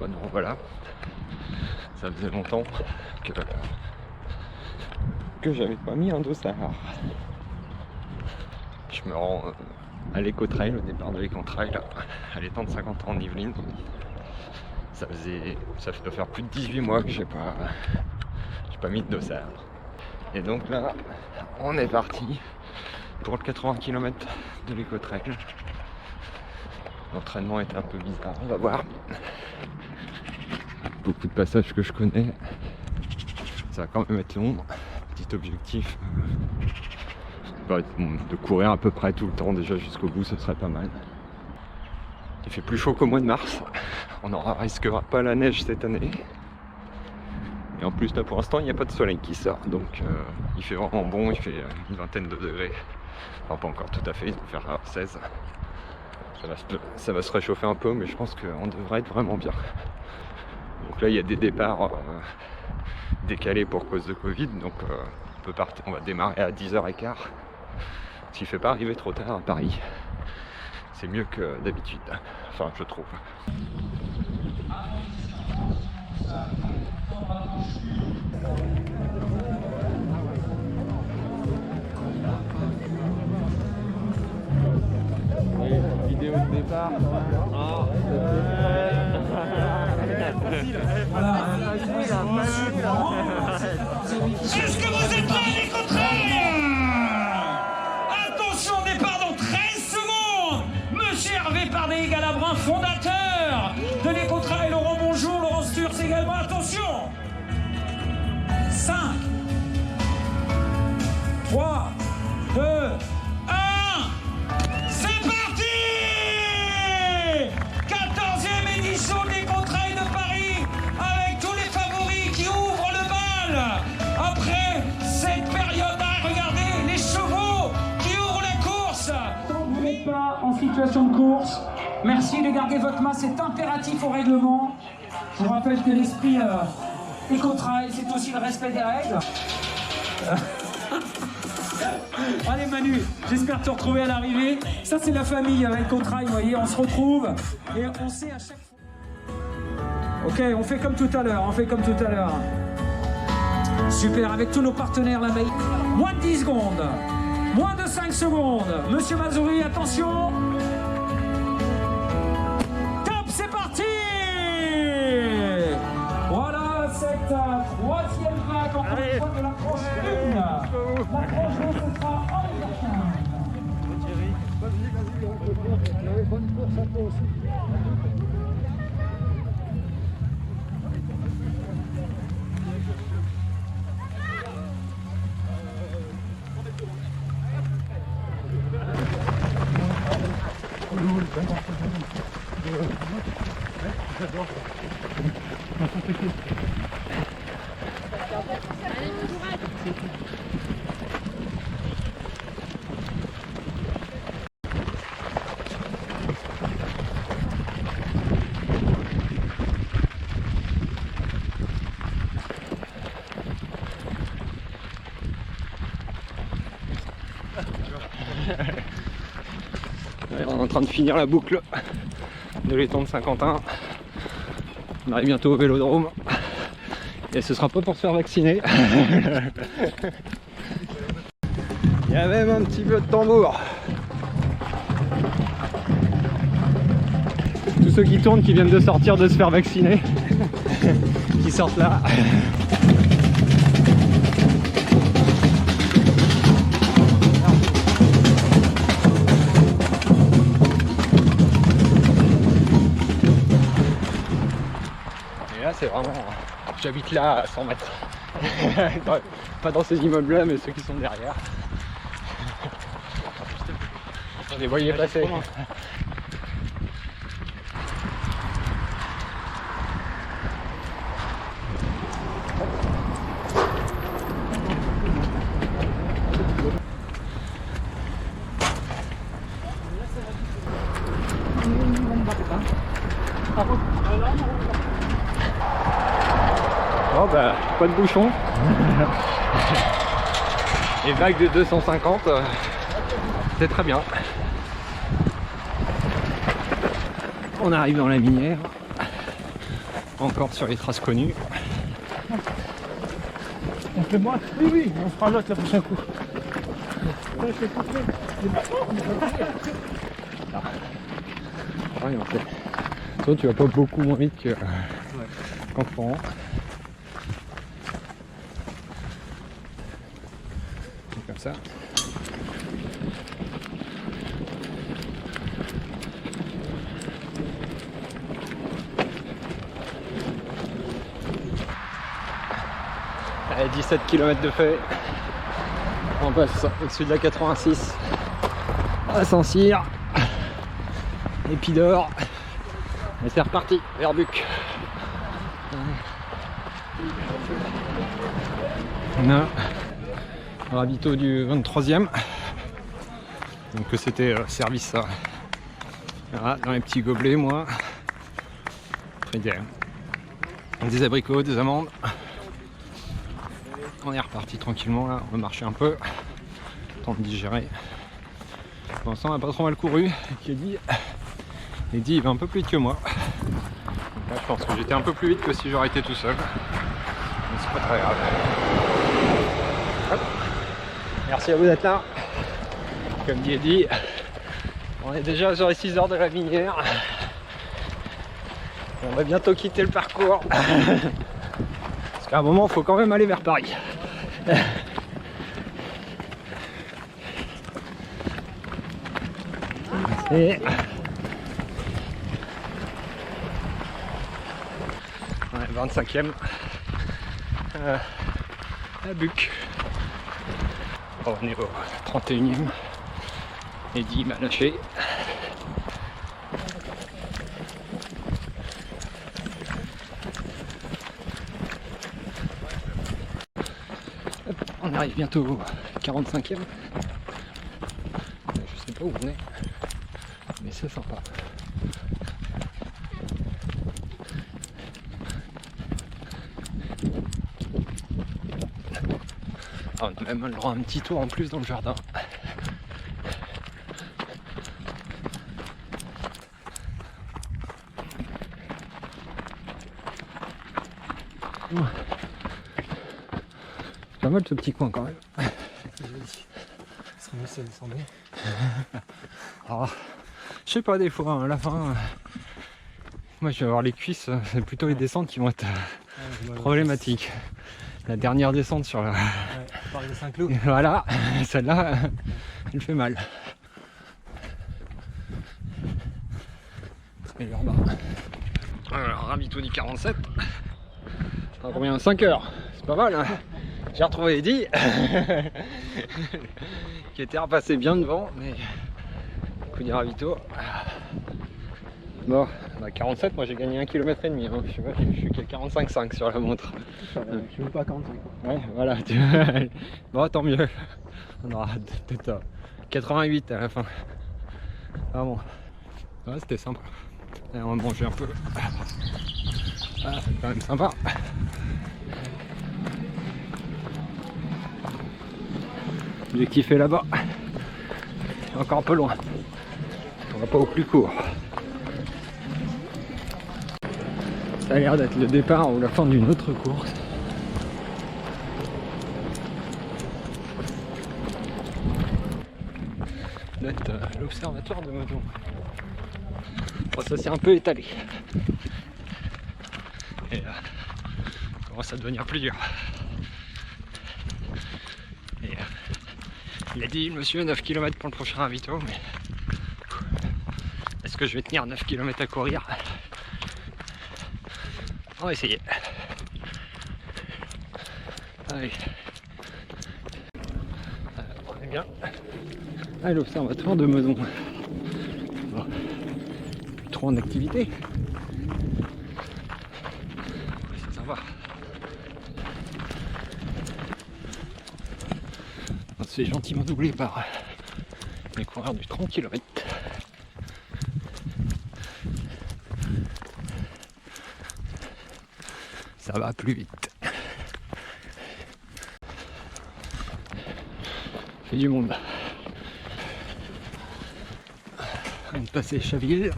Bon, non, voilà. Ça faisait longtemps que j'avais pas mis un dossard. Je me rends à l'Éco-Trail, au départ de l'Éco-Trail, à l'étang de 50 ans en Yvelines. Ça doit faire plus de 18 mois que j'ai pas mis de dossard. Et donc là, on est parti pour le 80 km de l'Éco-Trail. L'entraînement est un peu bizarre, on va voir. Beaucoup de passages que je connais. Ça va quand même être long. Petit objectif, de courir à peu près tout le temps déjà jusqu'au bout, ce serait pas mal. Il fait plus chaud qu'au mois de mars. On n'en risquera pas la neige cette année. Et en plus là pour l'instant il n'y a pas de soleil qui sort. Donc il fait vraiment bon, il fait une vingtaine de degrés. Enfin pas encore tout à fait, il va faire 16. Ça va se réchauffer un peu mais je pense qu'on devrait être vraiment bien. Donc là il y a des départs décalés pour cause de Covid. Donc on va démarrer à 10h15. Ce qui ne fait pas arriver trop tard à Paris. C'est mieux que d'habitude. Enfin je trouve. Vidéo de départ. Est-ce que vous êtes là, l'Éco-Trail? Attention, départ dans 13 secondes. Monsieur Hervé Pardé-Galabrin, fondateur de l'Éco-Trail. Laurent, bonjour. Laurent Sturz également. Attention. 5, 3, 2, 1. C'est parti! 14e édition de l'Éco-Trail de Paris avec tous les favoris qui ouvrent le bal. Après cette période-là, regardez les chevaux qui ouvrent la course. Vous n'êtes pas en situation de course. Merci de garder votre main, c'est impératif au règlement. Je vous rappelle que l'esprit Éco-Trail, c'est aussi le respect des règles. Allez Manu, j'espère te retrouver à l'arrivée. Ça c'est la famille Éco-Trail, vous voyez, on se retrouve et on sait à chaque fois. Ok, on fait comme tout à l'heure, Super, avec tous nos partenaires là-bas. Moins de 10 secondes, moins de 5 secondes. Monsieur Mazuri, attention. Top, c'est parti. Voilà cette troisième vague, encore une fois de l'approche 1. L'approche 2, ce sera en Écosse. Bonne course à toi aussi. On est en train de finir la boucle de l'étang de Saint-Quentin. On arrive bientôt au Vélodrome. Et ce sera pas pour se faire vacciner. Il y a même un petit peu de tambour. Tous ceux qui tournent, qui viennent de sortir de se faire vacciner, qui sortent là. C'est vraiment... J'habite là à 100 mètres. Pas dans ces immeubles là mais ceux qui sont derrière. On les voyait passer. Oh bah, pas de bouchon. Et vague de 250, c'est très bien. On arrive dans la minière. pas encore sur les traces connues. On fait moins. Oui, oui, on fera l'autre le prochain coup. Ouais, je fais tout fait. Ouais, ok. Toi, tu vas pas beaucoup moins vite qu'en courant. C'est comme ça. Allez, 17 km de fait. On passe au-dessus de la 86 à Saint-Cyr. Et puis dehors. Et c'est reparti vers Buc. On a le ravito du 23e. Donc c'était service voilà, dans les petits gobelets, moi. Après des abricots, des amandes. On est reparti tranquillement là, on va marcher un peu. Temps de digérer. Pour l'instant on a pas trop mal couru. Eddie il va un peu plus vite que moi. Donc là je pense que j'étais un peu plus vite que si j'aurais été tout seul. Mais c'est pas très grave. Hop. Merci à vous d'être là. Comme dit Eddie, on est déjà sur les 6 heures de la minière. On va bientôt quitter le parcours. Parce qu'à un moment il faut quand même aller vers Paris. Et ouais, 25e à Buc. Oh, on est au 31e. Eddie m'a lâché. Hop, on arrive bientôt au 45e. Je sais pas où on est. Mais c'est sympa. Ah, on a même le droit à un petit tour en plus dans le jardin. C'est pas mal ce petit coin quand même. C'est joli. Ce serait mieux si ça descendait. Alors, je sais pas des fois, à la fin, moi je vais avoir les cuisses, c'est plutôt les descentes qui vont être problématiques. La dernière descente sur la... Ouais, par les Saint-Cloud. Voilà, celle-là, elle fait mal. Et le bas. Alors, ravito du 47. Ça a combien? 5 heures. C'est pas mal, hein. J'ai retrouvé Eddie qui était repassé bien devant, mais coup du ravito. Bon, bah 47, moi j'ai gagné 1,5 km. Hein. Je sais pas, je suis qu'à 45,5 sur la montre. Je suis pas à 45. Ouais, voilà. Bon, tant mieux. On aura peut-être 88 à la fin. Ah bon. Ouais, c'était sympa. Allez, on va manger un peu. Ah, c'est quand même sympa. L'objectif est là-bas. Encore un peu loin. On va pas au plus court. Ça a l'air d'être le départ ou la fin d'une autre course. D'être l'observatoire de Meudon. Bon, ça s'est un peu étalé. Et ça commence à devenir plus dur. Et il a dit, monsieur, 9 km pour le prochain ravito, mais est-ce que je vais tenir 9 km à courir? On va essayer. Allez. On est bien. Allez, l'observatoire de Meudon. Bon. Plus trop en activité. C'est sympa. On se fait gentiment doubler par les coureurs du 30 km. Ça va plus vite. Il fait du monde. On est passé Chaville.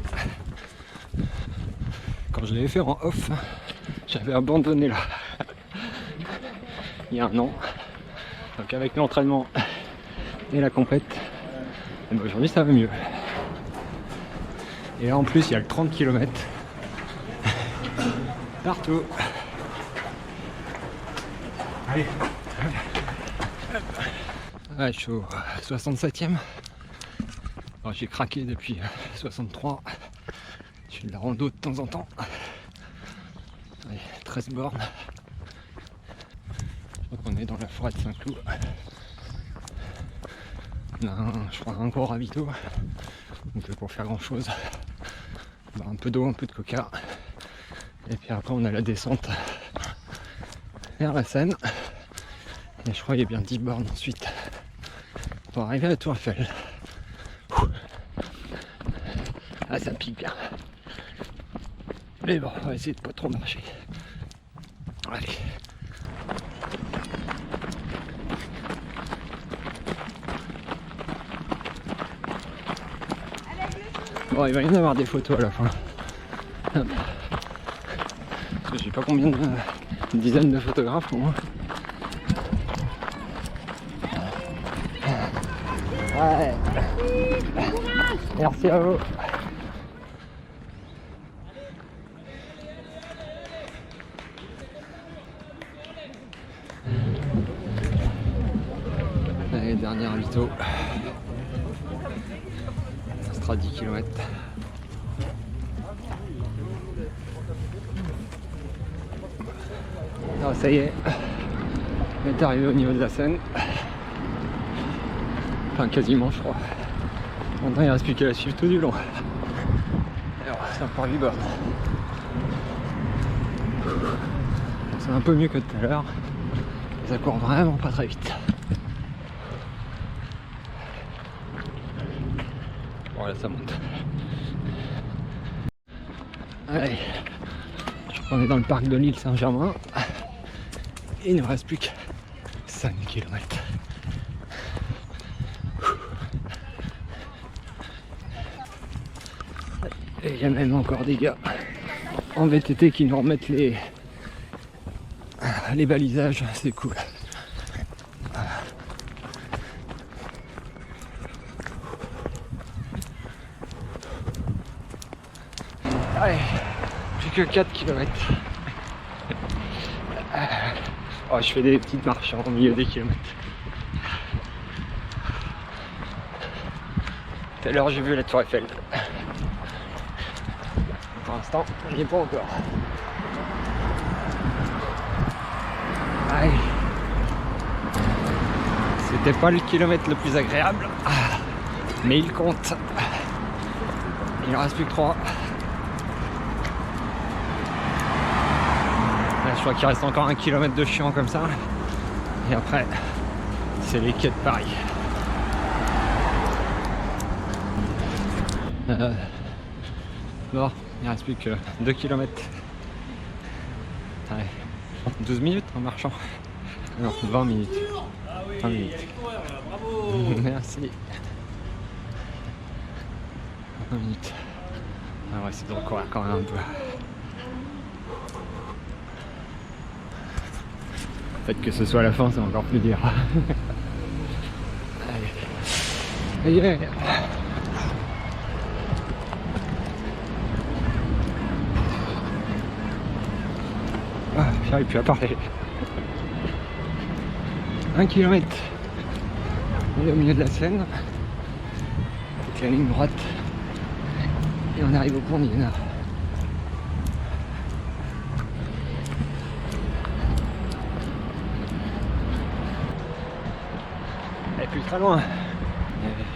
Quand je l'avais fait en off, J'avais abandonné là il y a un an. Donc avec l'entraînement et la compète, et ben aujourd'hui ça va mieux. Et là en plus il y a le 30 km partout. Allez. Ouais, je suis au 67e. Alors, j'ai craqué depuis 63. Je fais de la rando de temps en temps. Allez, 13 bornes. Je crois qu'on est dans la forêt de Saint-Cloud. On a je crois un gros ravito. Donc pour faire grand chose. Un peu d'eau, un peu de coca. Et puis après on a la descente vers la Seine. Et je crois qu'il y a bien 10 bornes ensuite pour arriver à la Tour Eiffel. Ah, ça pique bien. Mais bon, on va essayer de pas trop marcher. Allez. Bon, il va y en avoir des photos à la fin. Hop. Parce que j'ai pas combien de... une dizaine de photographes pour moi. Ouais. Merci à vous. Allez, dernier ravito. Ça sera 10 km. Ah, ça y est, on est arrivé au niveau de la Seine. Enfin, quasiment, je crois. Maintenant, il ne reste plus qu'à la suivre tout du long. Alors, c'est encore 8 bornes. C'est un peu mieux que tout à l'heure. Ça court vraiment pas très vite. Bon, là, ça monte. Allez, je crois qu'on est dans le parc de l'île Saint-Germain. Et il ne reste plus que 5 km. Et il y a même encore des gars en VTT qui nous remettent les balisages, c'est cool. Allez, plus que 4 km. Oh, je fais des petites marches au milieu des kilomètres. Tout à l'heure j'ai vu la Tour Eiffel. Pour l'instant, je n'y ai pas encore. Allez. C'était pas le kilomètre le plus agréable, mais il compte. Il en reste plus que 3. Là, je crois qu'il reste encore 1 kilomètre de chiant comme ça. Et après, c'est les quais de Paris. Bon, il ne reste plus que 2 km. Allez, 12 minutes en marchant. Non, 20 minutes. 20 minutes. Merci. 20 minutes. On va essayer de recourir quand même un peu. Le fait que ce soit la fin, c'est encore plus dur. Allez. Yeah. Ah, j'arrive plus à parler. 1 km. On est au milieu de la Seine. Avec la ligne droite. Et on arrive au pont d'Iéna. Elle est plus très loin.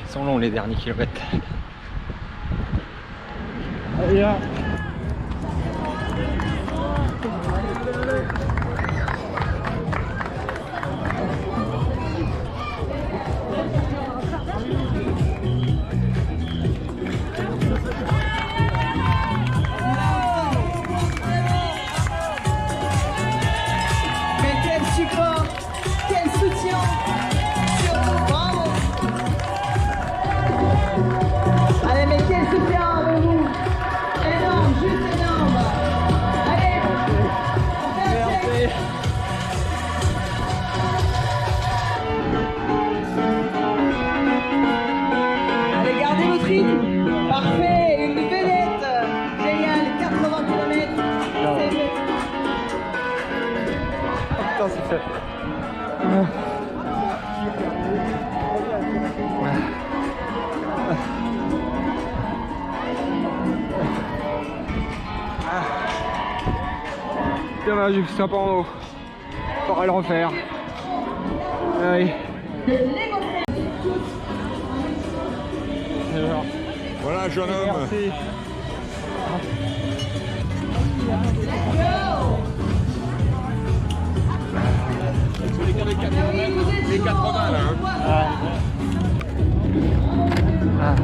Ils sont longs les derniers kilomètres. Allez là. Allez, mais quel soutien de vous! Énorme! Patrick, parfait, une vedette, génial, 80 km, c'est fait. Putain, c'est fait. Dommage, c'est pas en haut. Faudra le refaire. Allez. Voilà, jeune homme. Merci. Les 80 là. Hein. Ah.